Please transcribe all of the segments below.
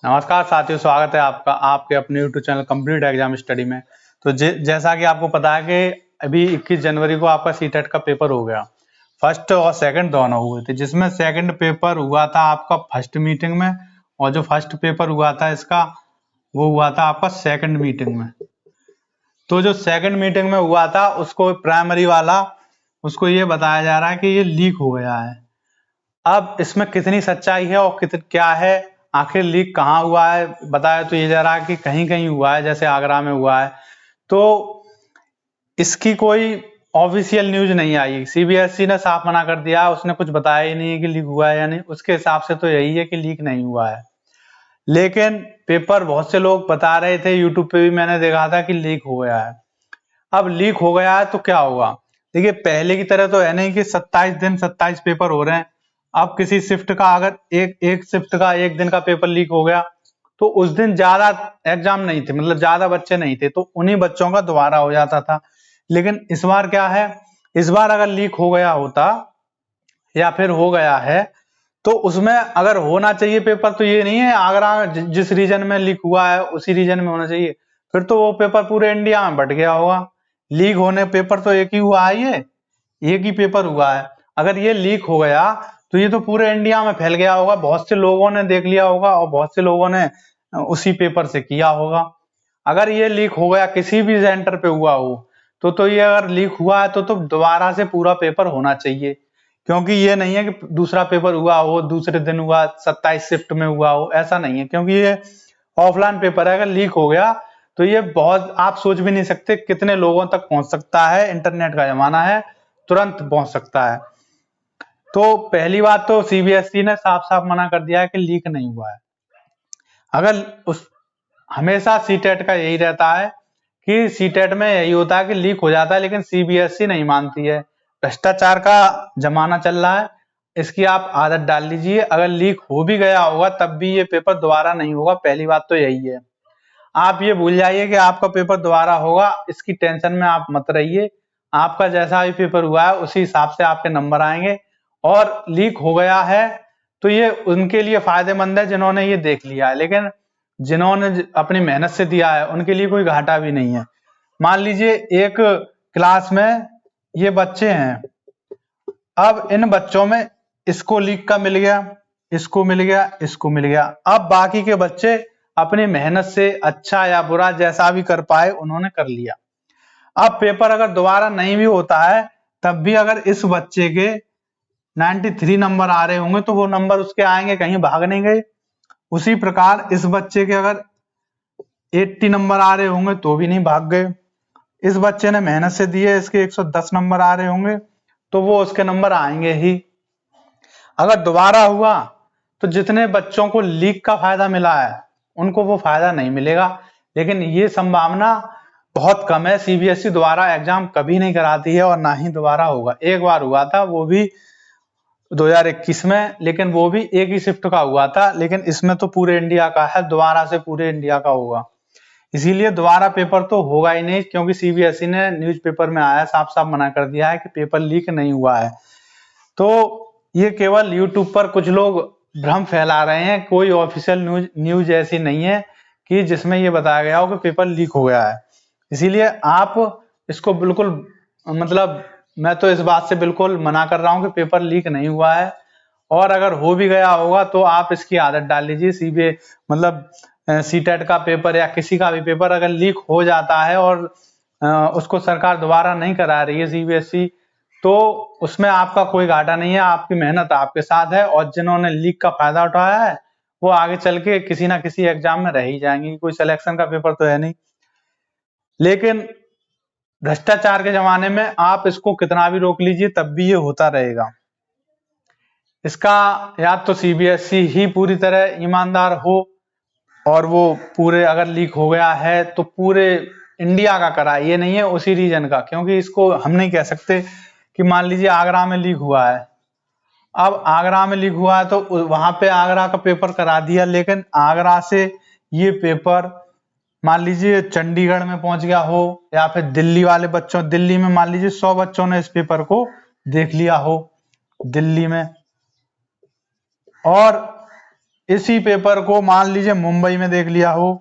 नमस्कार साथियों, स्वागत है आपका आपके अपने YouTube channel complete exam study में। तो जैसा कि आपको पता है कि अभी 21 जनवरी को आपका सीटेट का पेपर हो गया। फर्स्ट और सेकंड दोनों हुए थे, जिसमें सेकंड पेपर हुआ था आपका फर्स्ट मीटिंग में, और जो फर्स्ट पेपर हुआ था इसका वो हुआ था आपका सेकंड मीटिंग में। तो जो सेकंड मीटिंग में हुआ था उसको प्राइमरी वाला उसको ये बताया जा रहा है कि ये लीक हो गया है। अब इसमें कितनी सच्चाई है और क्या है, आखिर लीक कहाँ हुआ है, बताया तो ये जा रहा है कि कहीं कहीं हुआ है, जैसे आगरा में हुआ है। तो इसकी कोई ऑफिशियल न्यूज नहीं आई। सीबीएसई ने साफ मना कर दिया, उसने कुछ बताया ही नहीं है कि लीक हुआ है या नहीं। उसके हिसाब से तो यही है कि लीक नहीं हुआ है, लेकिन पेपर बहुत से लोग बता रहे थे, यूट्यूब पे भी मैंने देखा था कि लीक हो गया है। अब लीक हो गया है तो क्या होगा? देखिए, पहले की तरह तो है नहीं कि 27 दिन 27 पेपर हो रहे हैं। अब किसी शिफ्ट का अगर एक शिफ्ट का एक दिन का पेपर लीक हो गया तो उस दिन ज्यादा एग्जाम नहीं थे, मतलब ज्यादा बच्चे नहीं थे, तो उन्हीं बच्चों का दोबारा हो जाता था। लेकिन इस बार क्या है, इस बार अगर लीक हो गया होता या फिर हो गया है तो उसमें अगर होना चाहिए पेपर, तो ये नहीं है आगरा जिस रीजन में लीक हुआ है उसी रीजन में होना चाहिए। फिर तो वो पेपर पूरे इंडिया में बट गया होगा। लीक होने पेपर तो एक ही हुआ है, ये एक ही पेपर हुआ है। अगर ये लीक हो गया तो ये तो पूरे इंडिया में फैल गया होगा, बहुत से लोगों ने देख लिया होगा और बहुत से लोगों ने उसी पेपर से किया होगा। अगर ये लीक हो गया, किसी भी सेंटर पे हुआ हो, तो ये अगर लीक हुआ है तो दोबारा से पूरा पेपर होना चाहिए। क्योंकि ये नहीं है कि दूसरा पेपर हुआ हो, दूसरे दिन हुआ, 27 शिफ्ट में हुआ हो, ऐसा नहीं है। क्योंकि ये ऑफलाइन पेपर है, अगर लीक हो गया तो ये बहुत, आप सोच भी नहीं सकते कितने लोगों तक पहुंच सकता है। इंटरनेट का जमाना है, तुरंत पहुंच सकता है। तो पहली बात तो सीबीएसई ने साफ साफ मना कर दिया है कि लीक नहीं हुआ है। अगर उस हमेशा सीटेट का यही रहता है कि सीटेट में यही होता है कि लीक हो जाता है, लेकिन सीबीएसई नहीं मानती है। भ्रष्टाचार का जमाना चल रहा है, इसकी आप आदत डाल लीजिए। अगर लीक हो भी गया होगा तब भी ये पेपर दोबारा नहीं होगा, पहली बात तो यही है। आप ये भूल जाइए कि आपका पेपर दोबारा होगा, इसकी टेंशन में आप मत रहिए। आपका जैसा भी पेपर हुआ है उसी हिसाब से आपके नंबर आएंगे। और लीक हो गया है तो ये उनके लिए फायदेमंद है जिन्होंने ये देख लिया है, लेकिन जिन्होंने अपनी मेहनत से दिया है उनके लिए कोई घाटा भी नहीं है। मान लीजिए एक क्लास में ये बच्चे हैं, अब इन बच्चों में इसको लीक का मिल गया, इसको मिल गया, इसको मिल गया। अब बाकी के बच्चे अपनी मेहनत से अच्छा या बुरा जैसा भी कर पाए उन्होंने कर लिया। अब पेपर अगर दोबारा नहीं भी होता है तब भी अगर इस बच्चे के 93 नंबर आ रहे होंगे तो वो नंबर उसके आएंगे, कहीं भाग नहीं गए। उसी प्रकार इस बच्चे के अगर 80 नंबर आ रहे होंगे तो भी नहीं भाग गए। इस बच्चे ने मेहनत से दिए, इसके 110 नंबर आ रहे होंगे तो वो उसके नंबर आएंगे ही। अगर दोबारा हुआ तो जितने बच्चों को लीक का फायदा मिला है उनको वो फायदा नहीं मिलेगा, लेकिन ये संभावना बहुत कम है। सीबीएसई दोबारा एग्जाम कभी नहीं कराती है और ना ही दोबारा होगा। एक बार हुआ था, वो भी 2021 में, लेकिन वो भी एक ही शिफ्ट का हुआ था। लेकिन इसमें तो पूरे इंडिया का है, दोबारा से पूरे इंडिया का होगा, इसीलिए दोबारा पेपर तो होगा ही नहीं। क्योंकि सीबीएसई ने न्यूज़पेपर में आया, साफ साफ मना कर दिया है कि पेपर लीक नहीं हुआ है। तो ये केवल यूट्यूब पर कुछ लोग भ्रम फैला रहे हैं, कोई ऑफिशियल न्यूज ऐसी नहीं है कि जिसमें ये बताया गया हो कि पेपर लीक हो गया है। इसीलिए आप इसको बिल्कुल, मतलब मैं तो इस बात से बिल्कुल मना कर रहा हूं कि पेपर लीक नहीं हुआ है। और अगर हो भी गया होगा तो आप इसकी आदत डाल लीजिए। मतलब सीटेट का पेपर या किसी का भी पेपर अगर लीक हो जाता है और उसको सरकार दोबारा नहीं करा रही है सीबीएसई, तो उसमें आपका कोई घाटा नहीं है, आपकी मेहनत आपके साथ है। और जिन्होंने लीक का फायदा उठाया है वो आगे चल के किसी ना किसी एग्जाम में रह ही जाएंगे। कोई सिलेक्शन का पेपर तो है नहीं। लेकिन भ्रष्टाचार के जमाने में आप इसको कितना भी रोक लीजिए तब भी ये होता रहेगा। इसका या तो सीबीएसई ही पूरी तरह ईमानदार हो और वो पूरे, अगर लीक हो गया है तो पूरे इंडिया का कराए, ये नहीं है उसी रीजन का। क्योंकि इसको हम नहीं कह सकते कि मान लीजिए आगरा में लीक हुआ है, अब आगरा में लीक हुआ है तो वहां पे आगरा का पेपर करा दिया, लेकिन आगरा से ये पेपर मान लीजिए चंडीगढ़ में पहुंच गया हो, या फिर दिल्ली वाले बच्चों, दिल्ली में मान लीजिए 100 बच्चों ने इस पेपर को देख लिया हो दिल्ली में, और इसी पेपर को मान लीजिए मुंबई में देख लिया हो,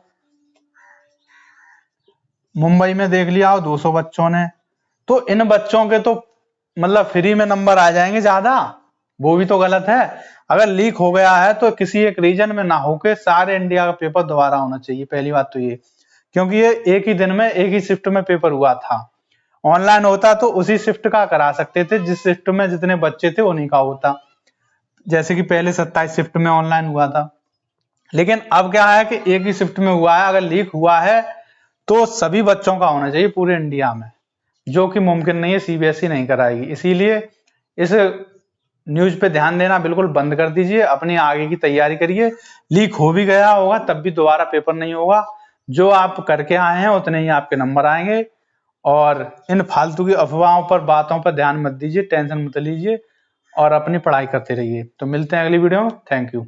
मुंबई में देख लिया हो 200 बच्चों ने, तो इन बच्चों के तो मतलब फ्री में नंबर आ जाएंगे ज्यादा, वो भी तो गलत है। अगर लीक हो गया है तो किसी एक रीजन में ना होके सारे इंडिया का पेपर दोबारा होना चाहिए, पहली बात तो ये, क्योंकि ये एक ही दिन में एक ही शिफ्ट में पेपर हुआ था। ऑनलाइन होता तो उसी शिफ्ट का करा सकते थे, जिस शिफ्ट में जितने बच्चे थे उन्हीं का होता, जैसे कि पहले 27 शिफ्ट में ऑनलाइन हुआ था। लेकिन अब क्या है कि एक ही शिफ्ट में हुआ है, अगर लीक हुआ है तो सभी बच्चों का होना चाहिए पूरे इंडिया में, जो कि मुमकिन नहीं है, सीबीएसई नहीं कराएगी। इसीलिए इस न्यूज पे ध्यान देना बिल्कुल बंद कर दीजिए, अपनी आगे की तैयारी करिए। लीक हो भी गया होगा तब भी दोबारा पेपर नहीं होगा, जो आप करके आए हैं उतने ही आपके नंबर आएंगे। और इन फालतू की अफवाहों पर, बातों पर ध्यान मत दीजिए, टेंशन मत लीजिए और अपनी पढ़ाई करते रहिए। तो मिलते हैं अगली वीडियो में। Thank you.